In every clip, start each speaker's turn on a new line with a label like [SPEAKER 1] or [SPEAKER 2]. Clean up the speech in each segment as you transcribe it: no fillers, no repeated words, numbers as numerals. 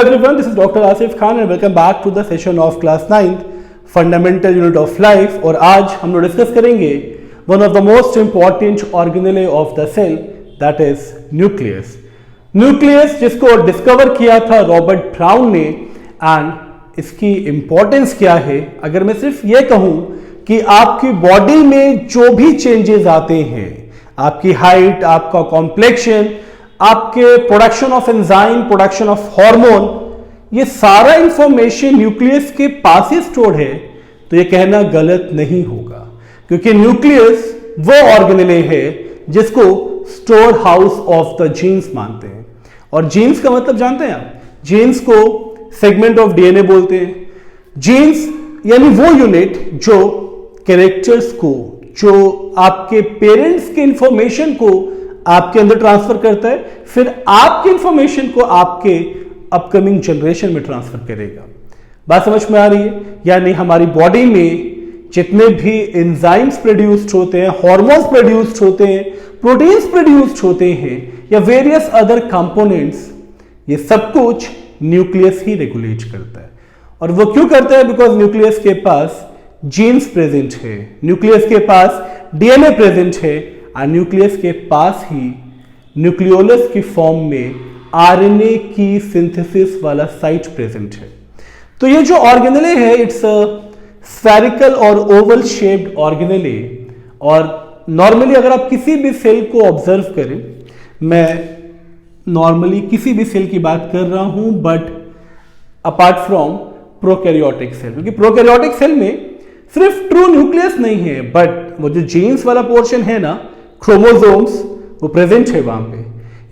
[SPEAKER 1] everyone, this is Dr. Asif Khan and welcome back to the session of class 9th fundamental unit of life. और आज हम लोग discuss करेंगे one of the most important organelle of the cell, that is nucleus. Nucleus जिसको discover किया था Robert Brown ने, and इसकी इंपॉर्टेंस क्या है। अगर मैं सिर्फ ये कहूं कि आपकी बॉडी में जो भी चेंजेस आते हैं, आपकी हाइट, आपका कॉम्प्लेक्शन, आपके production of enzyme, production of hormone, ये सारा इंफॉर्मेशन न्यूक्लियस के पास ही स्टोर्ड है, तो ये कहना गलत नहीं होगा, क्योंकि न्यूक्लियस वो ऑर्गेनेले है जिसको store house of the genes मानते हैं। और जीन्स का मतलब जानते हैं आप? जीन्स को सेगमेंट ऑफ डीएनए बोलते हैं। जीन्स यानी वो यूनिट जो कैरेक्टर्स को, जो आपके पेरेंट्स के इंफॉर्मेशन को आपके अंदर ट्रांसफर करता है, फिर आपके इंफॉर्मेशन को आपके अपकमिंग जनरेशन में ट्रांसफर करेगा। बात समझ में आ रही है? यानी हमारी बॉडी में जितने भी एंजाइम्स प्रोड्यूस्ड होते हैं, हार्मोन्स प्रोड्यूस्ड होते हैं, प्रोटीन्स प्रोड्यूस्ड होते हैं, या वेरियस अदर कंपोनेंट्स, ये सब कुछ न्यूक्लियस ही रेगुलेट करता है। और वो क्यों करता है? बिकॉज न्यूक्लियस के पास जीन्स प्रेजेंट है, न्यूक्लियस के पास डीएनए प्रेजेंट है, और न्यूक्लियस के पास ही न्यूक्लियोलस की फॉर्म में आरएनए की सिंथेसिस वाला साइट प्रेजेंट है। तो ये जो ऑर्गेनेले है, इट्स अ स्फेरिकल और ओवल शेप्ड ऑर्गेनेले। और नॉर्मली अगर आप किसी भी सेल को ऑब्जर्व करें, मैं नॉर्मली किसी भी सेल की बात कर रहा हूं, but apart from prokaryotic cell, क्योंकि प्रोकैरियोटिक सेल में सिर्फ ट्रू न्यूक्लियस नहीं है, बट वो जो जीन्स वाला पोर्शन है ना, क्रोमोसोम्स, वो प्रेजेंट है वहां पे।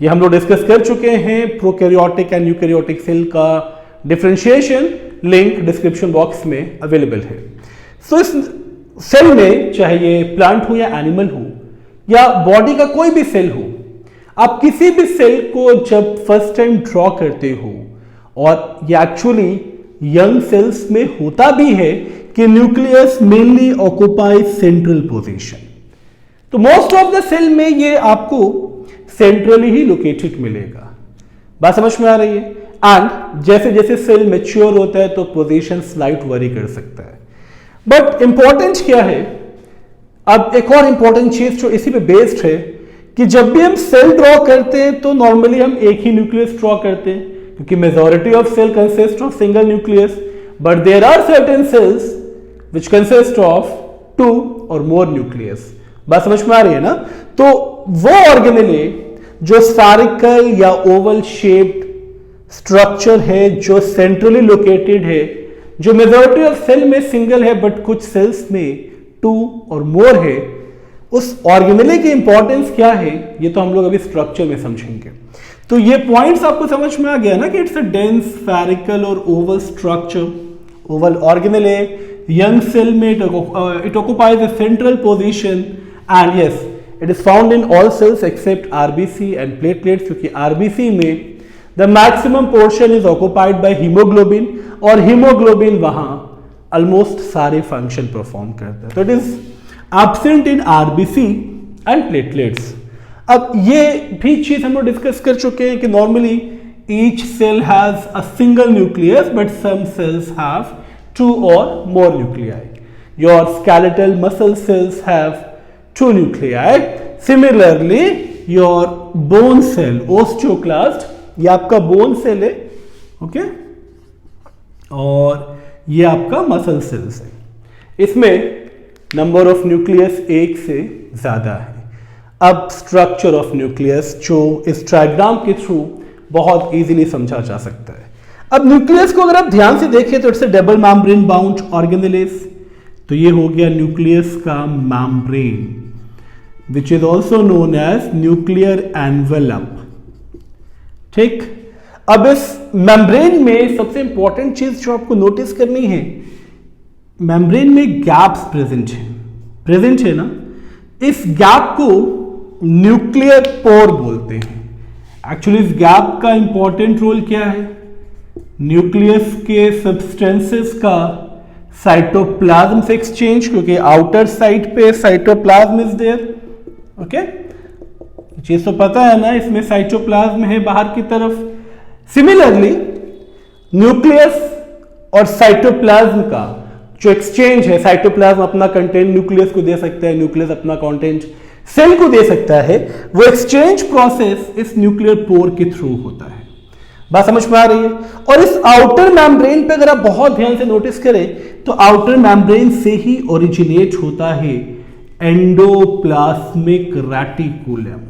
[SPEAKER 1] ये हम लोग डिस्कस कर चुके हैं। प्रोकैरियोटिक एंड यूकैरियोटिक सेल का डिफरेंशिएशन लिंक डिस्क्रिप्शन बॉक्स में अवेलेबल है। सो इस सेल में, चाहे ये प्लांट हो या एनिमल हो या बॉडी का कोई भी सेल हो, आप किसी भी सेल को जब फर्स्ट टाइम ड्रॉ करते हो, और ये एक्चुअली यंग सेल्स में होता भी है कि nucleus mainly occupies central position. तो मोस्ट ऑफ द सेल में ये आपको सेंट्रली ही लोकेटेड मिलेगा। बात समझ में आ रही है? एंड जैसे जैसे सेल मैच्योर होता है तो पोजीशन स्लाइट वरी कर सकता है। बट इंपॉर्टेंट क्या है, अब एक और इंपॉर्टेंट चीज जो इसी पे बेस्ड है, कि जब भी हम सेल ड्रॉ करते हैं तो नॉर्मली हम एक ही न्यूक्लियस ड्रॉ करते हैं, क्योंकि majority of cell consist of single nucleus, but there are certain cells which consist of 2 और मोर न्यूक्लियस। बात समझ में आ रही है ना? तो वो ऑर्गेनेले जो स्फेरिकल या ओवल शेप्ड स्ट्रक्चर है, जो सेंट्रली लोकेटेड है, जो मेजॉरिटी ऑफ सेल में सिंगल है बट कुछ सेल्स में 2 और मोर है, उस ऑर्गेनेले की इंपॉर्टेंस क्या है, ये तो हम लोग अभी स्ट्रक्चर में समझेंगे। तो ये पॉइंट्स आपको समझ में आ गया ना, कि इट्स अ डेंस स्फेरिकल और oval structure, oval organelle, young cell में it occupies a central position, and yes it is found in all cells except RBC and platelets, क्योंकि आरबीसी में the maximum portion is occupied by haemoglobin, और haemoglobin वहां almost सारे function perform करता है। तो it is absent in RBC and platelets. अब ये भी चीज हम लोग डिस्कस कर चुके हैं कि normally each cell has a single nucleus, but some cells have 2 और more nuclei. Your skeletal muscle cells have 2 nuclei. Similarly, your bone cell, osteoclast, ये आपका बोन सेल है, ओके, और ये आपका मसल सेल्स है। इसमें नंबर ऑफ न्यूक्लियस 1 से ज्यादा है। अब स्ट्रक्चर ऑफ न्यूक्लियस, जो इस डायग्राम के थ्रू बहुत इजीली समझा जा सकता है। अब न्यूक्लियस को अगर आप ध्यान से देखें तो it's a double membrane bound organelles. तो ये हो गया न्यूक्लियस का membrane, which is also known as nuclear envelope। ठीक, अब इस मेम्ब्रेन में सबसे इंपॉर्टेंट चीज जो आपको नोटिस करनी है, मेम्ब्रेन में गैप्स प्रेजेंट है ना, इस गैप को न्यूक्लियर पोर बोलते हैं। एक्चुअली इस गैप का इंपॉर्टेंट रोल क्या है? न्यूक्लियस के सब्सटेंसेस का साइटोप्लाज्म से एक्सचेंज, क्योंकि आउटर साइड पे साइटोप्लाज्म इज देयर, ओके, चीज तो पता है ना, इसमें साइटोप्लाज्म है बाहर की तरफ। सिमिलरली न्यूक्लियस और साइटोप्लाज्म का जो एक्सचेंज है, साइटोप्लाज्म अपना कंटेंट न्यूक्लियस को दे सकता है, न्यूक्लियस अपना कंटेंट सेल को दे सकता है, वो एक्सचेंज प्रोसेस इस न्यूक्लियर पोर के थ्रू होता है। बात समझ में आ रही है? और इस आउटर मेम्ब्रेन पे अगर आप बहुत ध्यान से नोटिस करें तो आउटर मेम्ब्रेन से ही ओरिजिनेट होता है एंडोप्लाज्मिक रेटिकुलम।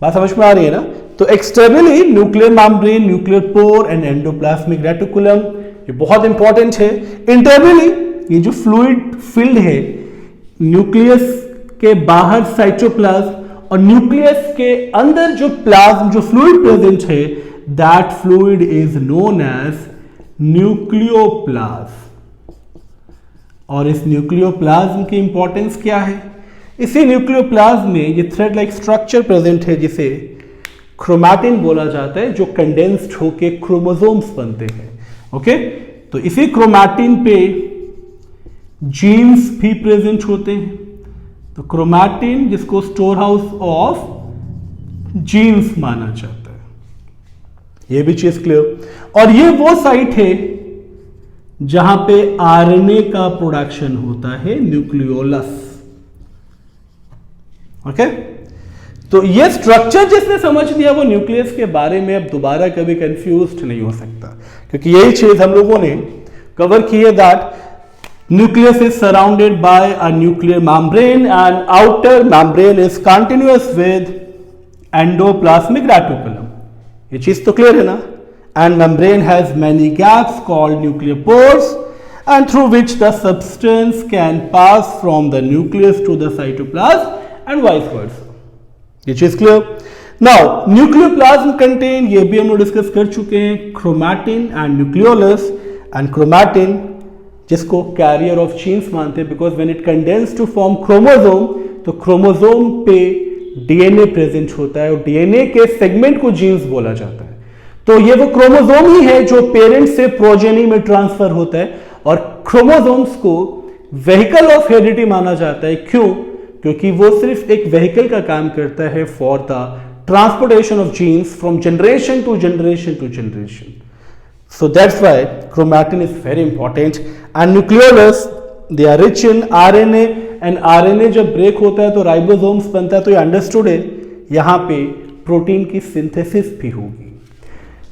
[SPEAKER 1] बात समझ में आ रही है ना? तो externally nuclear membrane, nuclear pore and endoplasmic reticulum, ये बहुत इंपॉर्टेंट है। इंटरनली ये जो फ्लूइड फील्ड है, न्यूक्लियस के बाहर साइटोप्लाज्म और न्यूक्लियस के अंदर जो प्लाज्म, जो फ्लूइड प्रेजेंट है, that fluid is known as nucleoplasm. और इस न्यूक्लियोप्लाज्म की इंपॉर्टेंस क्या है? इसी न्यूक्लियोप्लाज्म में ये थ्रेड लाइक स्ट्रक्चर प्रेजेंट है जिसे क्रोमैटिन बोला जाता है, जो कंडेंस्ड होके क्रोमोसोम्स बनते हैं। ओके, तो इसी क्रोमैटिन पे जीन्स भी प्रेजेंट होते हैं। तो क्रोमैटिन जिसको स्टोर हाउस ऑफ जीन्स माना जाता है, ये भी चीज क्लियर। और ये वो साइट है जहां पे आरएनए का प्रोडक्शन होता है, न्यूक्लियोलस। ओके, तो ये स्ट्रक्चर जिसने समझ लिया वो न्यूक्लियस के बारे में अब दोबारा कभी कंफ्यूज्ड नहीं हो सकता, क्योंकि यही चीज हम लोगों ने कवर की है, that nucleus is surrounded by a nuclear membrane and outer membrane is continuous with endoplasmic reticulum. ये चीज तो क्लियर है ना? And membrane has many gaps called nuclear pores and through which the substance can pass from the nucleus to the cytoplasm and vice versa. ये चीज clear? Now nucleoplasm contain, ये भी हम लोग डिस्कस कर चुके हैं, chromatin and nucleolus, and chromatin जिसको कैरियर ऑफ जीन्स मानते हैं, because when it condense to form chromosome, तो क्रोमोसोम पे डीएनए प्रेजेंट होता है और डीएनए के सेगमेंट को जीन्स बोला जाता है। तो ये वो क्रोमोसोम ही है जो पेरेंट से प्रोजेनी में ट्रांसफर होता है, और क्रोमोसोम्स को व्हीकल ऑफ हेरिडिटी माना जाता है। क्यों? क्योंकि वो सिर्फ एक व्हीकल का काम करता है for the transportation of genes from generation to generation to generation. So that's why chromatin is very important, and nucleolus they are rich in RNA, and RNA जब ब्रेक होता है तो राइबोसोम्स बनता है। तो ये अंडरस्टूड है, यहाँ पे प्रोटीन की सिंथेसिस भी होगी।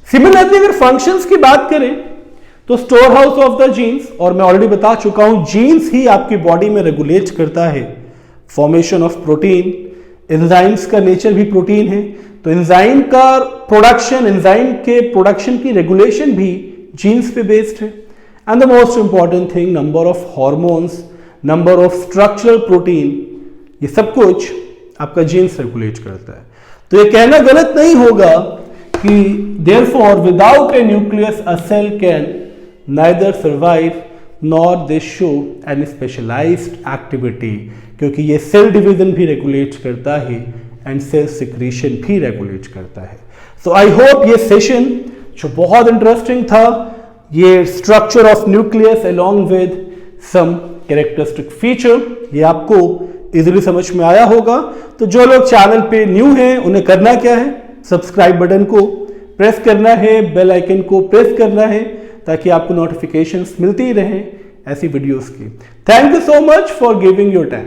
[SPEAKER 1] सिमिलरली अगर फंक्शंस की बात करें तो store house of the genes, और मैं ऑलरेडी बता चुका हूं जीन्स ही आपकी बॉडी में रेगुलेट करता है फॉर्मेशन ऑफ प्रोटीन। एंजाइम्स का नेचर भी प्रोटीन है, तो एंजाइम का प्रोडक्शन, एंजाइम के प्रोडक्शन की रेगुलेशन भी जीन्स पे बेस्ड है। And the most important thing, number of hormones, number of structural protein, ये सब कुछ आपका जीन्स रेगुलेट करता है। तो ये कहना गलत नहीं होगा कि therefore without a nucleus a cell can neither survive nor they show any specialised activity, क्योंकि ये सेल डिवीजन भी रेगुलेट करता है एंड सेल सिक्रीशन भी रेगुलेट करता है। सो आई होप ये सेशन जो बहुत इंटरेस्टिंग था, ये structure of nucleus along with some characteristic feature, ये आपको इजीली समझ में आया होगा। तो जो लोग चैनल पे न्यू हैं उन्हें करना क्या है? सब्सक्राइब बटन को प्रेस करना है, बेल आइकन को प्रेस करना है, ताकि आपको नोटिफिकेशंस मिलती रहे ऐसी वीडियोस की। Thank you so much for giving your time.